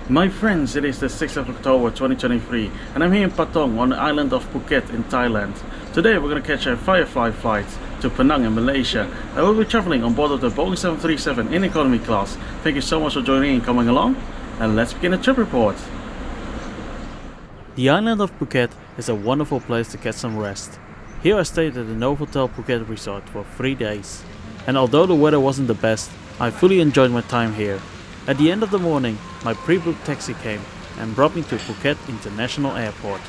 My friends, it is the 6th of October 2023 and I'm here in Patong on the island of Phuket in Thailand. Today we're going to catch a Firefly flight to Penang in Malaysia. I will be traveling on board of the Boeing 737 in economy class. Thank you so much for joining and coming along, and let's begin the trip report. The island of Phuket is a wonderful place to get some rest. Here I stayed at the Novotel Phuket resort for 3 days. And although the weather wasn't the best, I fully enjoyed my time here. At the end of the morning, my pre-booked taxi came and brought me to Phuket International Airport.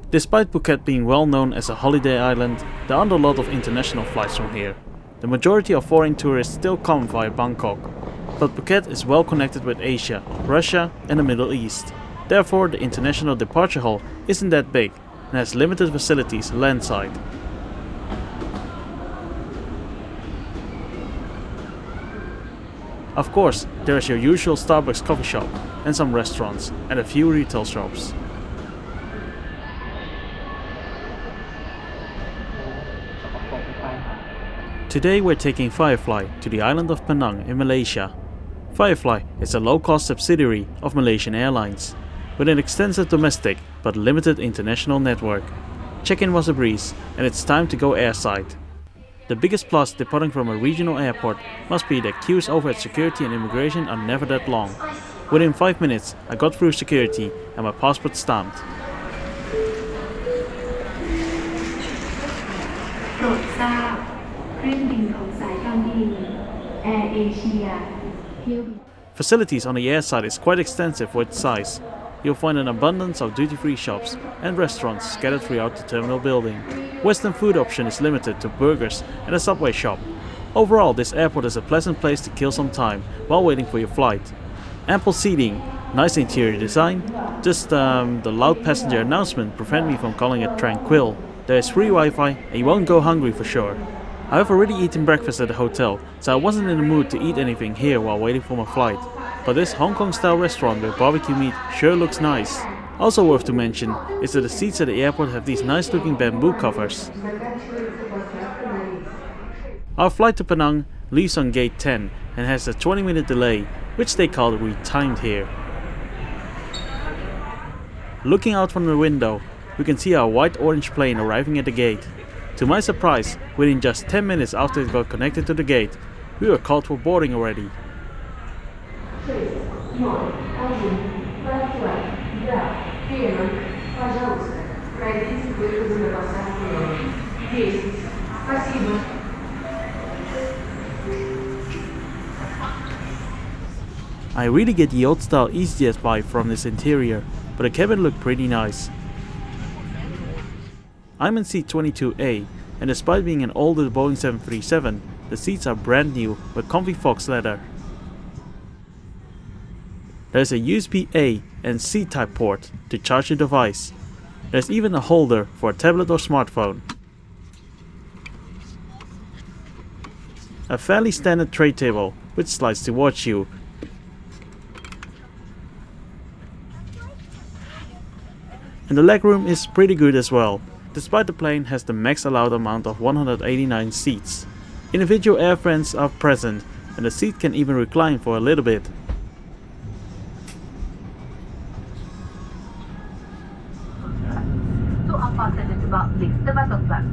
Despite Phuket being well known as a holiday island, there aren't a lot of international flights from here. The majority of foreign tourists still come via Bangkok, but Phuket is well connected with Asia, Russia and the Middle East. Therefore, the international departure hall isn't that big and has limited facilities landside. Of course, there is your usual Starbucks coffee shop and some restaurants and a few retail shops. Today we're taking Firefly to the island of Penang in Malaysia. Firefly is a low-cost subsidiary of Malaysia Airlines, with an extensive domestic but limited international network. Check-in was a breeze and it's time to go airside. The biggest plus departing from a regional airport must be that queues over at security and immigration are never that long. Within 5 minutes I got through security and my passport stamped. Facilities on the airside is quite extensive for its size. You'll find an abundance of duty-free shops and restaurants scattered throughout the terminal building. Western food option is limited to burgers and a Subway shop. Overall, this airport is a pleasant place to kill some time while waiting for your flight. Ample seating, nice interior design, just the loud passenger announcement prevent me from calling it tranquil. There is free Wi-Fi and you won't go hungry for sure. I have already eaten breakfast at the hotel, so I wasn't in the mood to eat anything here while waiting for my flight. But this Hong Kong style restaurant with barbecue meat sure looks nice. Also worth to mention is that the seats at the airport have these nice looking bamboo covers. Our flight to Penang leaves on gate 10 and has a 20-minute delay, which they call retimed here. Looking out from the window, we can see our white-orange plane arriving at the gate. To my surprise, within just 10 minutes after it got connected to the gate, we were called for boarding already. I really get the old style easyJet vibe from this interior, but the cabin looked pretty nice. I'm in seat 22A, and despite being an older Boeing 737, the seats are brand new with comfy fox leather. There's a USB-A and C type port to charge your device. There's even a holder for a tablet or smartphone. A fairly standard tray table which slides towards you. And the legroom is pretty good as well, despite the plane has the max allowed amount of 189 seats. Individual airfans are present and the seat can even recline for a little bit. So our passengers about please the bottom flap.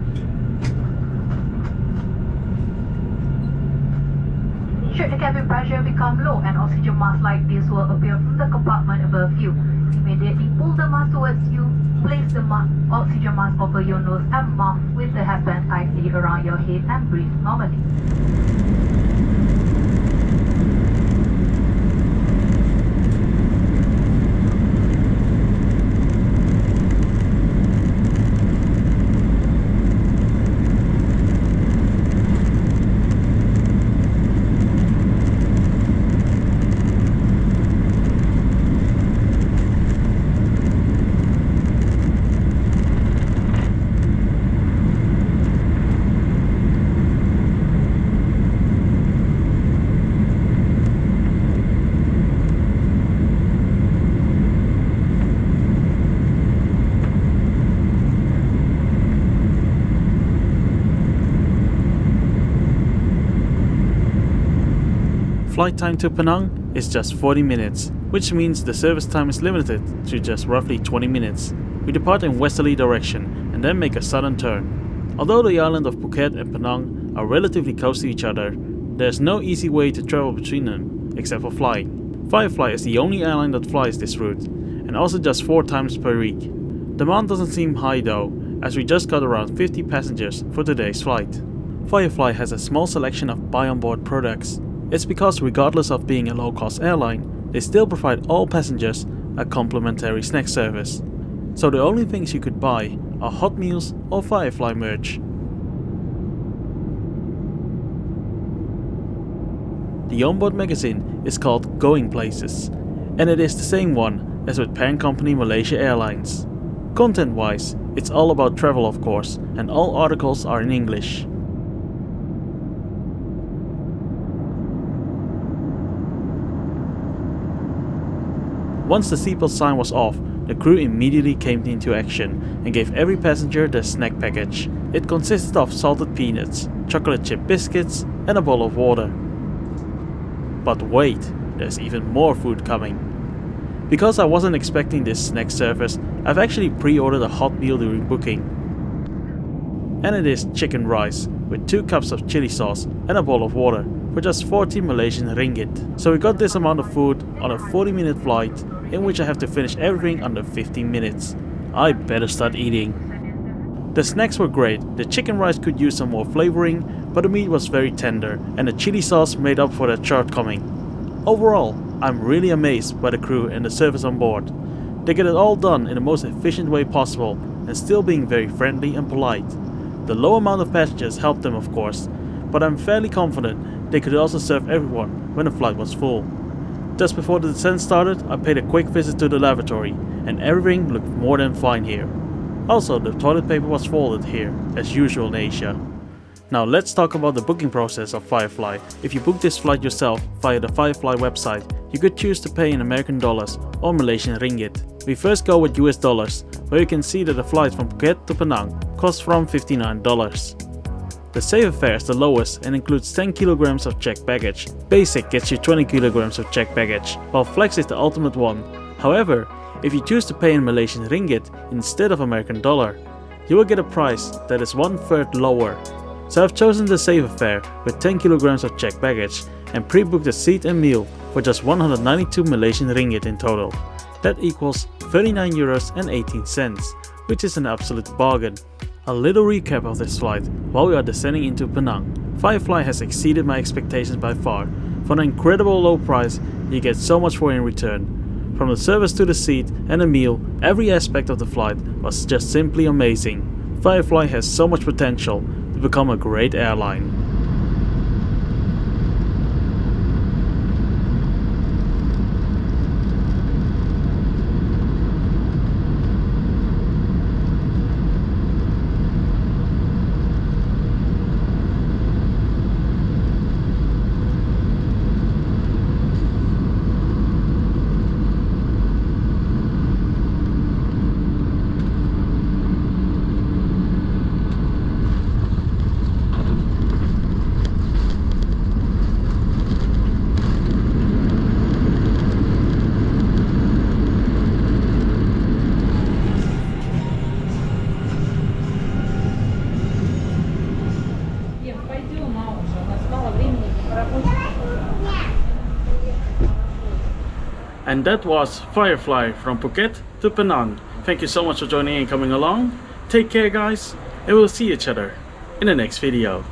Should the cabin pressure become low, an oxygen mask like this will appear from the compartment above you. Immediately pull the mask towards you, place the oxygen mask over your nose and mouth with the headband tightly around your head and breathe normally. flight time to Penang is just 40 minutes, which means the service time is limited to just roughly 20 minutes. We depart in westerly direction and then make a sudden turn. Although the island of Phuket and Penang are relatively close to each other, there's no easy way to travel between them, except for flying. Firefly is the only airline that flies this route, and also just 4 times per week. Demand doesn't seem high though, as we just got around 50 passengers for today's flight. Firefly has a small selection of buy-on-board products. It's because regardless of being a low-cost airline, they still provide all passengers a complimentary snack service. So the only things you could buy are hot meals or Firefly merch. The onboard magazine is called Going Places, and it is the same one as with parent company Malaysia Airlines. Content-wise, it's all about travel of course, and all articles are in English. Once the seatbelt sign was off, the crew immediately came into action and gave every passenger their snack package. It consisted of salted peanuts, chocolate chip biscuits and a bowl of water. But wait, there's even more food coming. Because I wasn't expecting this snack service, I've actually pre-ordered a hot meal during booking. And it is chicken rice with 2 cups of chili sauce and a bowl of water for just 40 Malaysian ringgit. So we got this amount of food on a 40-minute flight in which I have to finish everything under 15 minutes. I better start eating. The snacks were great. The chicken rice could use some more flavoring, but the meat was very tender and the chili sauce made up for that shortcoming. Overall, I'm really amazed by the crew and the service on board. They get it all done in the most efficient way possible and still being very friendly and polite. The low amount of passengers helped them of course, but I'm fairly confident they could also serve everyone when the flight was full. Just before the descent started, I paid a quick visit to the lavatory, and everything looked more than fine here. Also, the toilet paper was folded here, as usual in Asia. Now let's talk about the booking process of Firefly. If you book this flight yourself via the Firefly website, you could choose to pay in American dollars or Malaysian ringgit. We first go with US dollars, where you can see that the flight from Phuket to Penang costs from $59. The saver fare is the lowest and includes 10 kilograms of checked baggage. Basic gets you 20 kilograms of checked baggage, while Flex is the ultimate one. However, if you choose to pay in Malaysian ringgit instead of American dollar, you will get a price that is 1/3 lower. So I've chosen the saver fare with 10 kilograms of checked baggage and pre-booked a seat and meal for just 192 Malaysian ringgit in total. That equals 39 euros and 18 cents, which is an absolute bargain. A little recap of this flight while we are descending into Penang. Firefly has exceeded my expectations by far. For an incredible low price, you get so much for in return. From the service to the seat and the meal, every aspect of the flight was just simply amazing. Firefly has so much potential to become a great airline. And that was Firefly from Phuket to Penang. Thank you so much for joining and coming along. Take care guys, and we'll see each other in the next video.